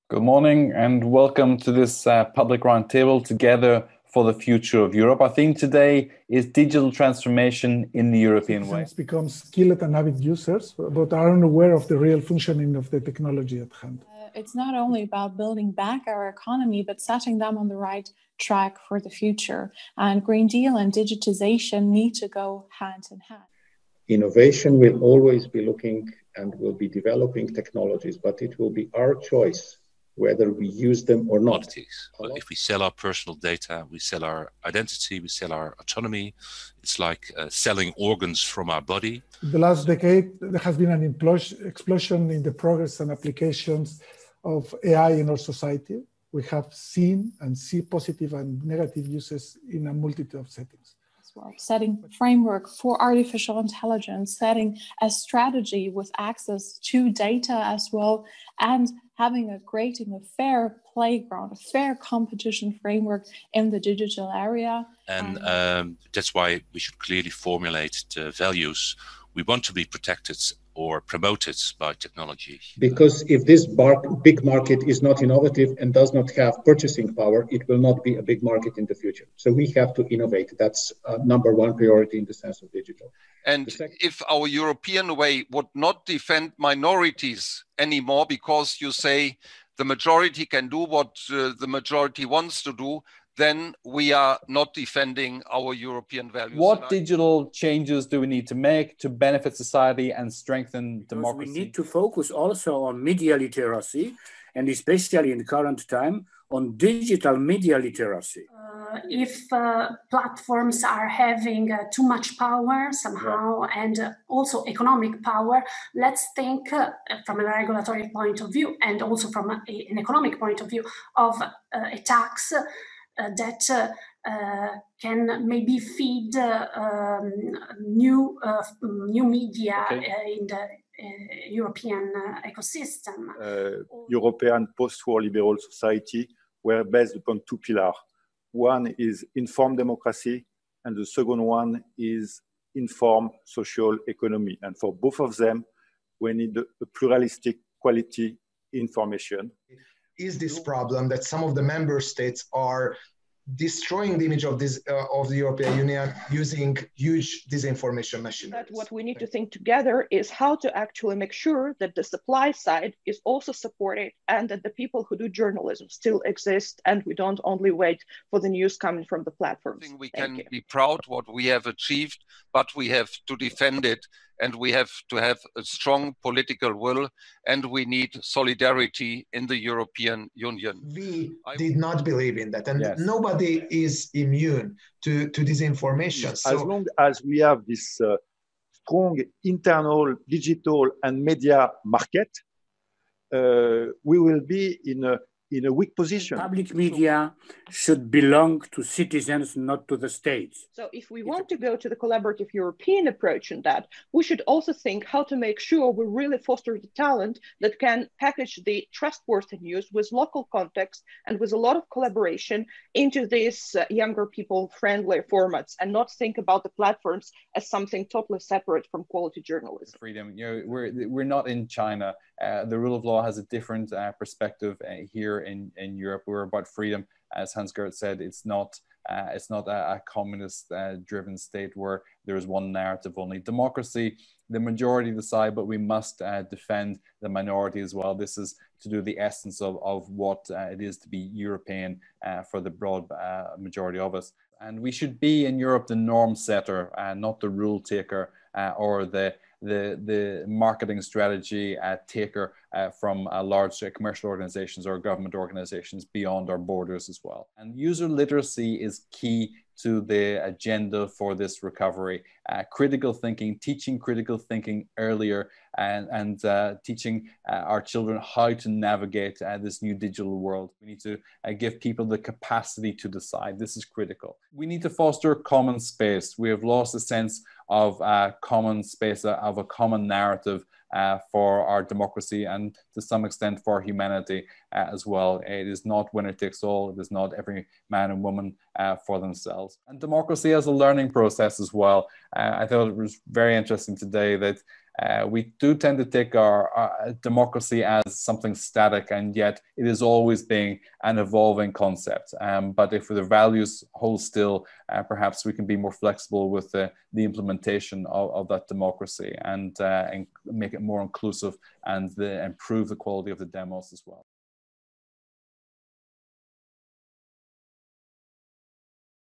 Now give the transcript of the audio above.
Good morning and welcome to this public roundtable together for the future of Europe. Our theme today is digital transformation in the European way. Citizens become skilled and avid users, but are unaware of the real functioning of the technology at hand. It's not only about building back our economy, but setting them on the right track for the future. And Green Deal and digitization need to go hand in hand. Innovation will always be looking and will be developing technologies, but it will be our choice whether we use them or not. If we sell our personal data, we sell our identity, we sell our autonomy. It's like selling organs from our body. In the last decade, there has been an explosion in the progress and applications of AI in our society. We have seen and see positive and negative uses in a multitude of settings. Well, setting a framework for artificial intelligence, setting a strategy with access to data as well, and creating a fair playground, a fair competition framework in the digital area. And that's why we should clearly formulate the values we want to be protected or promoted by technology. Because if this big market is not innovative and does not have purchasing power, it will not be a big market in the future. So we have to innovate. That's number one priority in the sense of digital. And if our European way would not defend minorities anymore, because you say the majority can do what the majority wants to do, then we are not defending our European values. What digital changes do we need to make to benefit society and strengthen democracy? We need to focus also on media literacy, and especially in the current time, on digital media literacy. If platforms are having too much power somehow, and also economic power, let's think from a regulatory point of view and also from an economic point of view of a tax that can maybe feed new media in the European ecosystem. European post-war liberal society were based upon two pillars. One is informed democracy, and the second one is informed social economy. And for both of them, we need a pluralistic quality information. Is this problem that some of the member states are destroying the image of the European Union using huge disinformation machines? But what we need to think together is how to actually make sure that the supply side is also supported and that the people who do journalism still exist and we don't only wait for the news coming from the platforms. I think we can be proud what we have achieved, but we have to defend it. And we have to have a strong political will, and we need solidarity in the European Union. We did not believe in that, and nobody is immune to disinformation. As long as we have this strong internal digital and media market, we will be in a weak position. Public media should belong to citizens, not to the states. So if we want to go to the collaborative European approach in that, we should also think how to make sure we really foster the talent that can package the trustworthy news with local context and with a lot of collaboration into these younger people friendly formats, and not think about the platforms as something totally separate from quality journalism. Freedom, we're not in China. The rule of law has a different perspective here in Europe. We're about freedom. As Hans-Gert said, it's not a communist driven state where there is one narrative only. Democracy, the majority decide, but we must defend the minority as well. This is to do the essence of what it is to be European for the broad majority of us. And we should be in Europe the norm setter, not the rule taker or the marketing strategy taker from large commercial organizations or government organizations beyond our borders as well. And user literacy is key to the agenda for this recovery. Critical thinking, teaching critical thinking earlier, and teaching our children how to navigate this new digital world. We need to give people the capacity to decide. This is critical. We need to foster common space. We have lost a sense of common space, of a common narrative for our democracy and to some extent for humanity as well. It is not winner takes all. It is not every man and woman for themselves. And democracy as a learning process as well. I thought it was very interesting today that We do tend to take our democracy as something static, and yet it is always being an evolving concept. But if the values hold still, perhaps we can be more flexible with the implementation of that democracy and make it more inclusive and improve the quality of the demos as well.